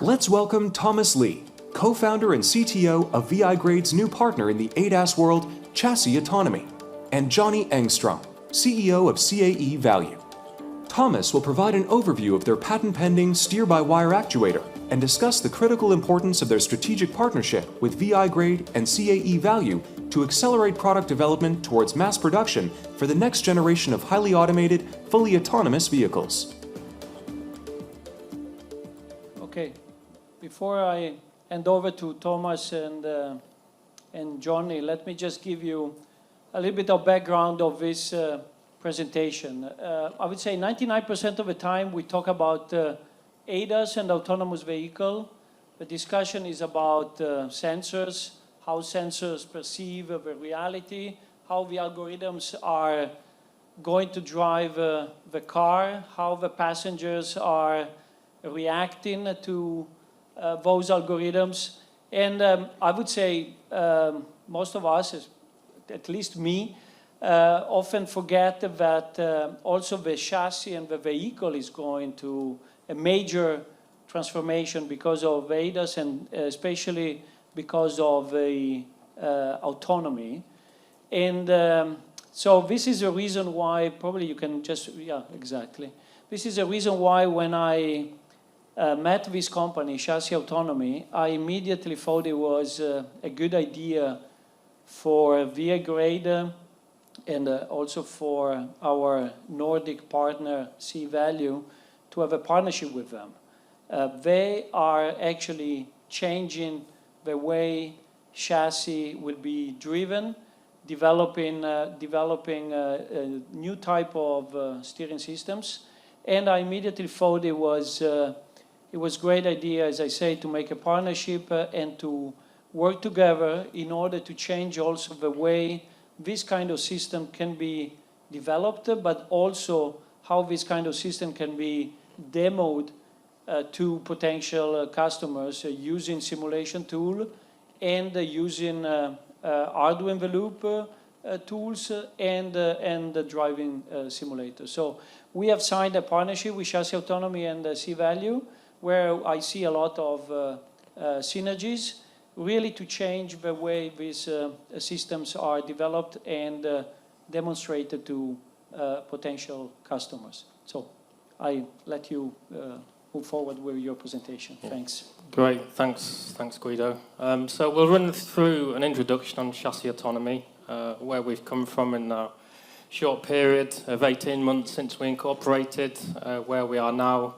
Let's welcome Thomas Lee, co-founder and CTO of VI-grade's new partner in the ADAS world, Chassis Autonomy, and Johnny Engstroem, CEO of CAE Value. Thomas will provide an overview of their patent-pending steer-by-wire actuator and discuss the critical importance of their strategic partnership with VI-grade and CAE Value to accelerate product development towards mass production for the next generation of highly automated, fully autonomous vehicles. Okay, before I hand over to Thomas and Johnny, let me just give you a little bit of background of this presentation. I would say 99% of the time we talk about ADAS and autonomous vehicle. The discussion is about sensors, how sensors perceive the reality, how the algorithms are going to drive the car, how the passengers are reacting to those algorithms. And I would say most of us, at least me, often forget that also the chassis and the vehicle is going to a major transformation because of ADAS and especially because of the autonomy. And so this is a reason why, probably you can just, yeah, exactly. This is a reason why when I met this company, Chassis Autonomy, I immediately thought it was a good idea for VI-grade and also for our Nordic partner, CAE Value, to have a partnership with them. They are actually changing the way chassis will be driven, developing a new type of steering systems. And I immediately thought it was a great idea, as I say, to make a partnership and to work together in order to change also the way this kind of system can be developed, but also how this kind of system can be demoed to potential customers using simulation tool and using hardware-in-the-loop tools and the driving simulator. So we have signed a partnership with Chassis Autonomy and CAE Value, where I see a lot of synergies, really to change the way these systems are developed and demonstrated to potential customers. So I let you move forward with your presentation. Yeah. Thanks. Great, thanks Guido. So we'll run through an introduction on Chassis Autonomy, where we've come from in a short period of 18 months since we incorporated, where we are now,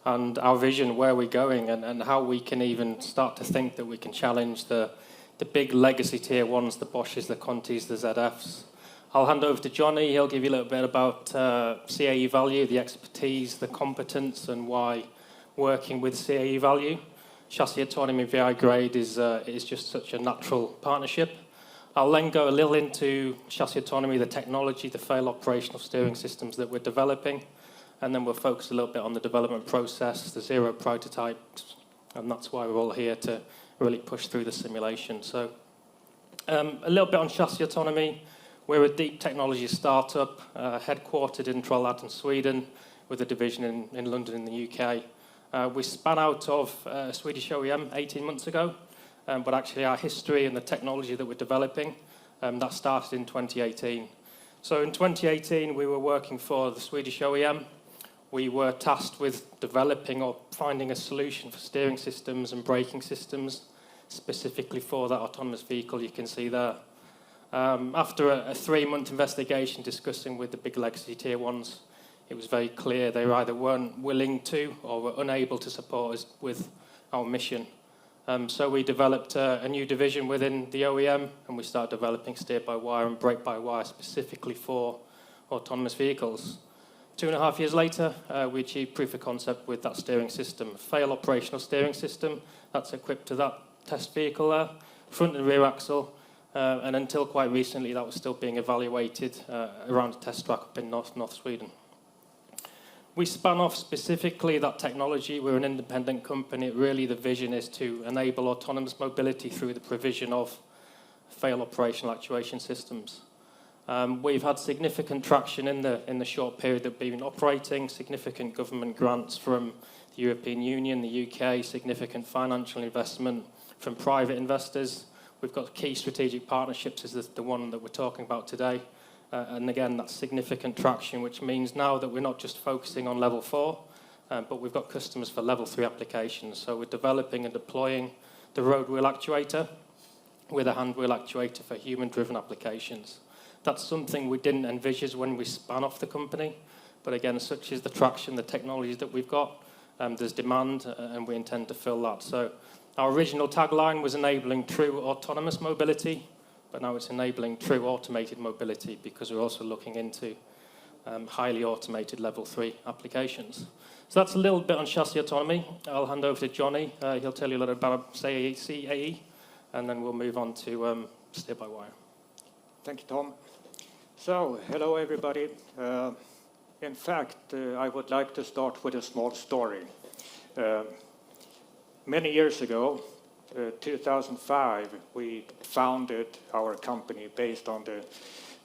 and our vision, where we're going, and how we can even start to think that we can challenge the big legacy tier ones, the Bosches, the Contis, the ZFs. I'll hand over to Johnny. He'll give you a little bit about CAE Value, the expertise, the competence, and why working with CAE Value. Chassis Autonomy VI-grade is just such a natural partnership. I'll then go a little into Chassis Autonomy, the technology, the fail operational steering systems that we're developing. And then we'll focus a little bit on the development process, the zero prototypes, and that's why we're all here to really push through the simulation. So a little bit on Chassis Autonomy. We're a deep technology startup, headquartered in Trollhättan, Sweden, with a division in London in the UK. We span out of a Swedish OEM 18 months ago, but actually our history and the technology that we're developing, that started in 2018. So in 2018, we were working for the Swedish OEM. We were tasked with developing or finding a solution for steering systems and braking systems, specifically for that autonomous vehicle you can see there. After a 3-month investigation discussing with the big legacy tier ones, it was very clear they either weren't willing to or were unable to support us with our mission. So we developed a new division within the OEM, and we started developing steer-by-wire and brake-by-wire specifically for autonomous vehicles. 2.5 years later, we achieved proof of concept with that steering system, fail operational steering system that's equipped to that test vehicle there, front and rear axle, and until quite recently that was still being evaluated around a test track up in North Sweden. We span off specifically that technology. We're an independent company. Really the vision is to enable autonomous mobility through the provision of fail operational actuation systems. We've had significant traction in the short period that we've been operating, significant government grants from the European Union, the UK, significant financial investment from private investors. We've got key strategic partnerships, is the one that we're talking about today. And again, that's significant traction, which means now that we're not just focusing on level 4, but we've got customers for level 3 applications. So we're developing and deploying the road wheel actuator with a hand wheel actuator for human-driven applications. That's something we didn't envisage when we spun off the company. But again, such is the traction, the technologies that we've got, there's demand, and we intend to fill that. So our original tagline was enabling true autonomous mobility, but now it's enabling true automated mobility because we're also looking into highly automated level 3 applications. So that's a little bit on chassis autonomy. I'll hand over to Johnny. He'll tell you a little about CAE, and then we'll move on to steer-by-wire. Thank you, Tom. So, hello everybody. In fact, I would like to start with a small story. Many years ago, 2005, we founded our company based on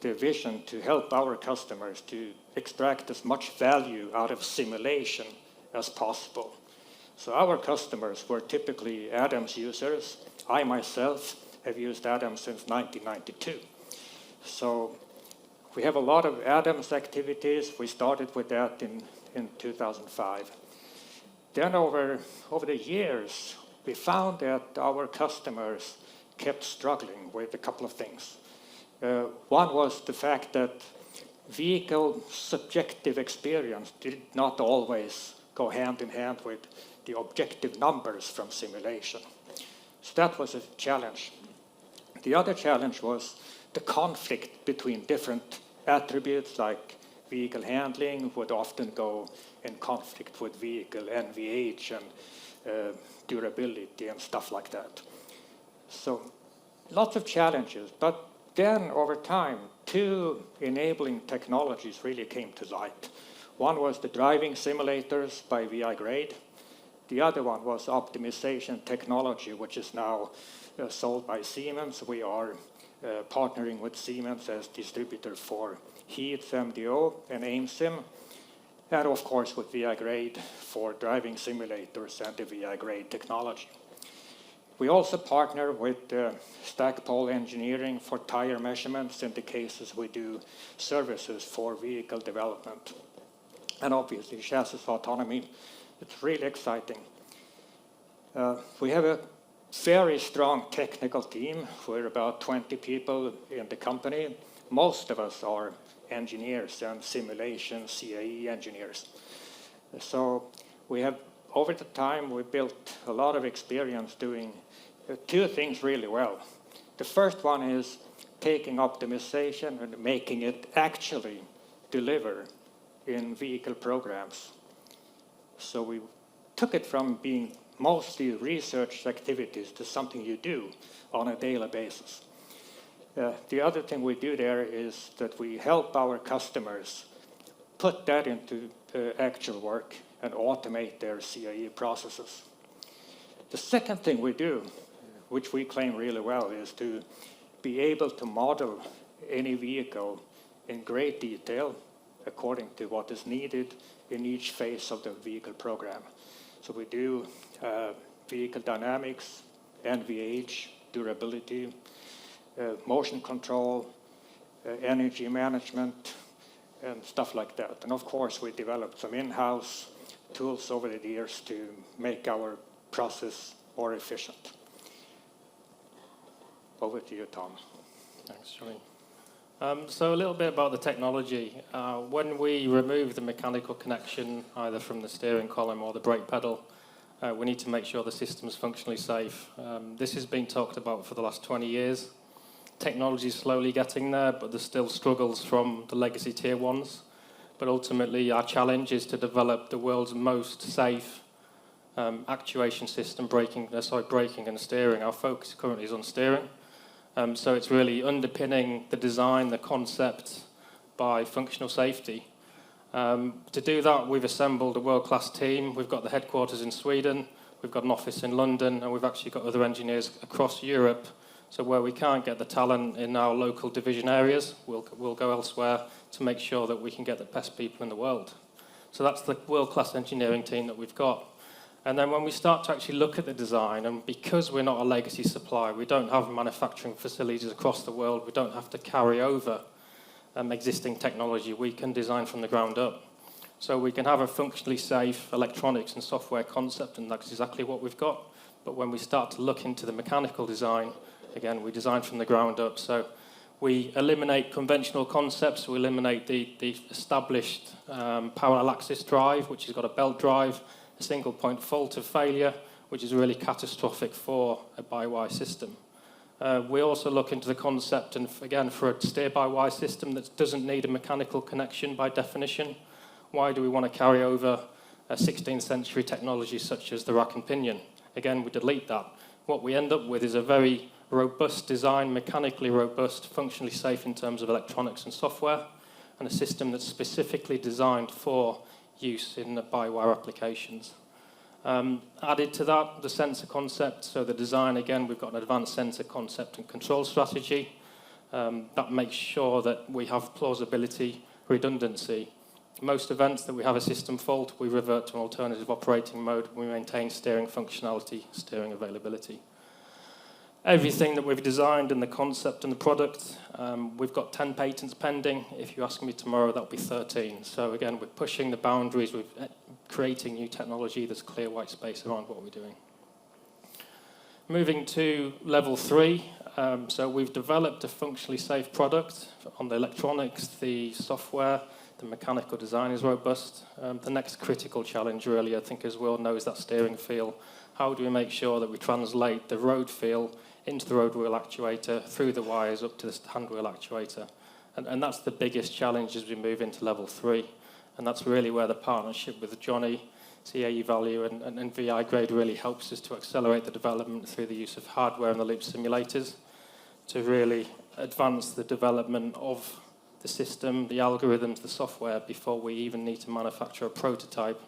the vision to help our customers to extract as much value out of simulation as possible. So our customers were typically Adams users. I myself have used Adams since 1992. So we have a lot of Adams activities. We started with that in 2005. Then over the years, we found that our customers kept struggling with a couple of things. One was the fact that vehicle subjective experience did not always go hand in hand with the objective numbers from simulation. So that was a challenge. The other challenge was the conflict between different attributes, like vehicle handling would often go in conflict with vehicle NVH and durability and stuff like that. So lots of challenges, but then over time, 2 enabling technologies really came to light. One was the driving simulators by VI-grade. The other one was optimization technology, which is now sold by Siemens. We are partnering with Siemens as distributor for Heath MDO and Engstroem, and of course with VI-grade for driving simulators and the VI-grade technology. We also partner with Stackpole Engineering for tire measurements in the cases we do services for vehicle development. And obviously chassis autonomy, it's really exciting. We have a very strong technical team. We're about 20 people in the company. Most of us are engineers and simulation CAE engineers. So we have, over the time, we built a lot of experience doing 2 things really well. The first one is taking optimization and making it actually deliver in vehicle programs. So we took it from being mostly research activities to something you do on a daily basis. The other thing we do there is that we help our customers put that into actual work and automate their CAE processes. The second thing we do, which we claim really well, is to be able to model any vehicle in great detail according to what is needed in each phase of the vehicle program. So we do vehicle dynamics, NVH, durability, motion control, energy management, and stuff like that. And of course, we developed some in-house tools over the years to make our process more efficient. Over to you, Tom. Thanks, Johnny. So a little bit about the technology. When we remove the mechanical connection, either from the steering column or the brake pedal, we need to make sure the system is functionally safe. This has been talked about for the last 20 years. Technology is slowly getting there, but there's still struggles from the legacy tier 1s. But ultimately, our challenge is to develop the world's most safe actuation system, braking and steering. Our focus currently is on steering. So it's really underpinning the design, the concept by functional safety. To do that, we've assembled a world-class team. We've got the headquarters in Sweden, we've got an office in London, and we've actually got other engineers across Europe. So where we can't get the talent in our local division areas, we'll go elsewhere to make sure that we can get the best people in the world. So that's the world-class engineering team that we've got. And then when we start to actually look at the design, and because we're not a legacy supplier, we don't have manufacturing facilities across the world, we don't have to carry over existing technology, we can design from the ground up. So we can have a functionally safe electronics and software concept, and that's exactly what we've got. But when we start to look into the mechanical design, again, we design from the ground up. So we eliminate conventional concepts, we eliminate the established parallel axis drive, which has got a belt drive, a single point fault of failure, which is really catastrophic for a by-wire system. We also look into the concept, and again, for a steer-by-wire system that doesn't need a mechanical connection by definition, why do we want to carry over a 16th century technology such as the rack and pinion? Again, we delete that. What we end up with is a very robust design, mechanically robust, functionally safe in terms of electronics and software, and a system that's specifically designed for use in the by-wire applications. Added to that, the sensor concept. So the design, again, we've got an advanced sensor concept and control strategy that makes sure that we have plausibility, redundancy. Most events that we have a system fault, we revert to an alternative operating mode. We maintain steering functionality, steering availability. Everything that we've designed in the concept and the product, we've got 10 patents pending. If you ask me tomorrow, that'll be 13. So again, we're pushing the boundaries, we're creating new technology, there's clear white space around what we're doing. Moving to level 3, so we've developed a functionally safe product on the electronics, the software, the mechanical design is robust. The next critical challenge really, I think, as we all know, is that steering feel. How do we make sure that we translate the road feel into the road wheel actuator, through the wires up to the hand wheel actuator? And that's the biggest challenge as we move into level 3. And that's really where the partnership with Johnny, CAE Value and VI-grade really helps us to accelerate the development through the use of hardware and the loop simulators to really advance the development of the system, the algorithms, the software, before we even need to manufacture a prototype,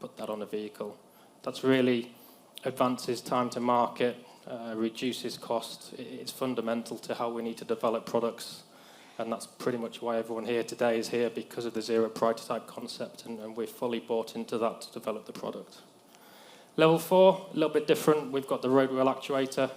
put that on a vehicle. That's really advances time to market, reduces cost. It's fundamental to how we need to develop products, and that's pretty much why everyone here today is here, because of the zero prototype concept, and we're fully bought into that to develop the product. Level 4, a little bit different. We've got the road wheel actuator.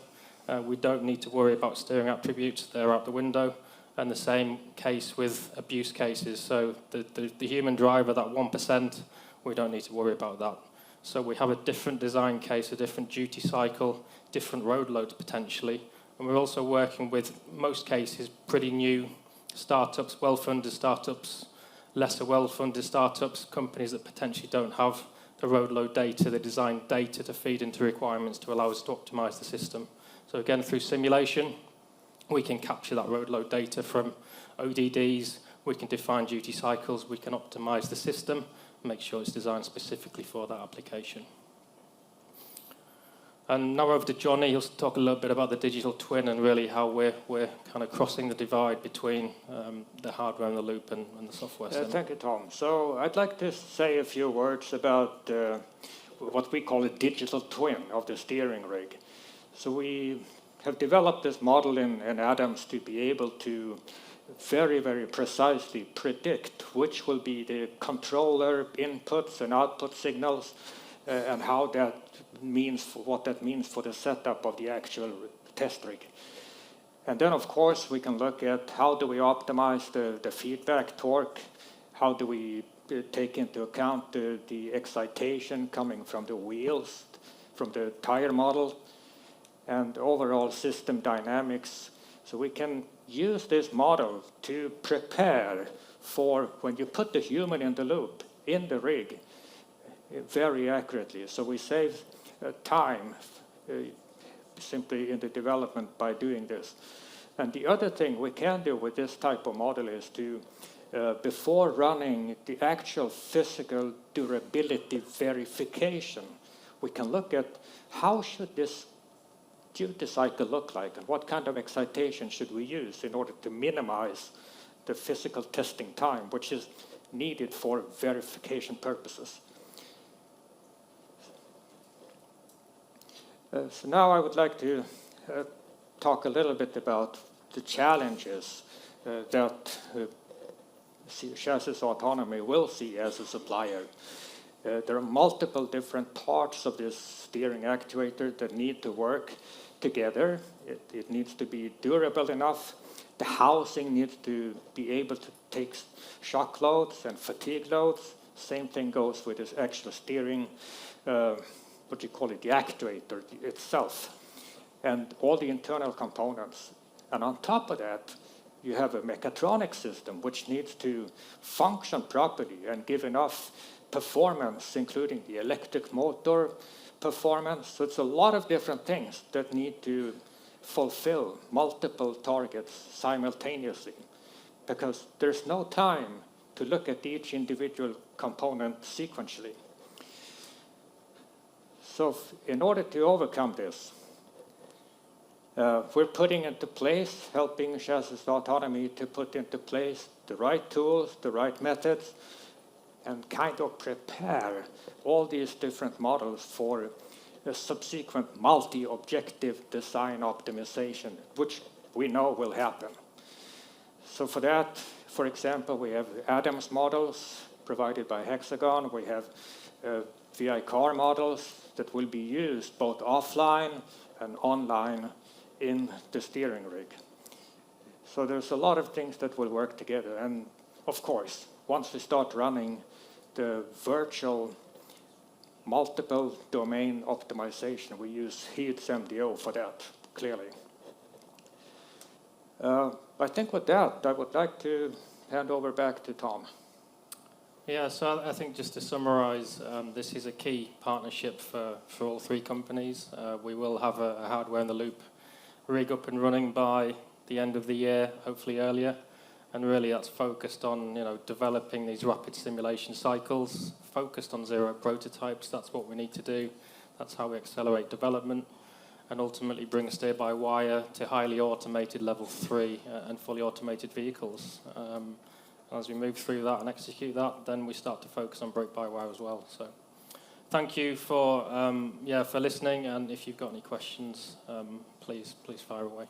We don't need to worry about steering attributes. They're out the window. And the same case with abuse cases. So the human driver, that 1%, we don't need to worry about that. So we have a different design case, a different duty cycle, different road loads potentially. And we're also working with, most cases, pretty new startups, well-funded startups, lesser well-funded startups, companies that potentially don't have the road load data, the design data to feed into requirements to allow us to optimize the system. So again, through simulation, we can capture that road load data from ODDs, we can define duty cycles, we can optimize the system, make sure it's designed specifically for that application. And now over to Johnny, he'll talk a little bit about the digital twin and really how we're kind of crossing the divide between the hardware and the loop and the software. Thank you, Tom. So I'd like to say a few words about what we call a digital twin of the steering rig. So we have developed this model in Adams to be able to very, very precisely predict which will be the controller inputs and output signals and how that means, what that means for the setup of the actual test rig. And then, of course, we can look at how do we optimize the feedback torque, how do we take into account the excitation coming from the wheels, from the tire model, and overall system dynamics. So we can use this model to prepare for when you put the human in the loop, in the rig, very accurately. So we save time simply in the development by doing this. And the other thing we can do with this type of model is to, before running the actual physical durability verification, we can look at how should this duty cycle look like and what kind of excitation should we use in order to minimize the physical testing time, which is needed for verification purposes. So now I would like to talk a little bit about the challenges that Chassis Autonomy will see as a supplier. There are multiple different parts of this steering actuator that need to work together. It needs to be durable enough. The housing needs to be able to take shock loads and fatigue loads. Same thing goes with this actual steering, what you call it, the actuator itself, and all the internal components. And on top of that, you have a mechatronic system which needs to function properly and give enough performance, including the electric motor performance. So it's a lot of different things that need to fulfill multiple targets simultaneously, because there's no time to look at each individual component sequentially. So in order to overcome this, we're putting into place, helping Chassis Autonomy to put into place the right tools, the right methods, and kind of prepare all these different models for a subsequent multi-objective design optimization, which we know will happen. So for that, for example, we have Adams models provided by Hexagon. We have VI car models that will be used both offline and online in the steering rig. So there's a lot of things that will work together. And of course, once we start running the virtual multiple domain optimization, we use Heath's MDO for that, clearly. I think with that, I would like to hand over back to Tom. Yeah, so I think just to summarize, this is a key partnership for all three companies. We will have a hardware-in-the-loop rig up and running by the end of the year, hopefully earlier. And really that's focused on developing these rapid simulation cycles, focused on zero prototypes. That's what we need to do. That's how we accelerate development and ultimately bring steer-by-wire to highly automated level 3 and fully automated vehicles. As we move through that and execute that, then we start to focus on brake-by-wire as well. So thank you for listening, and if you've got any questions, please fire away.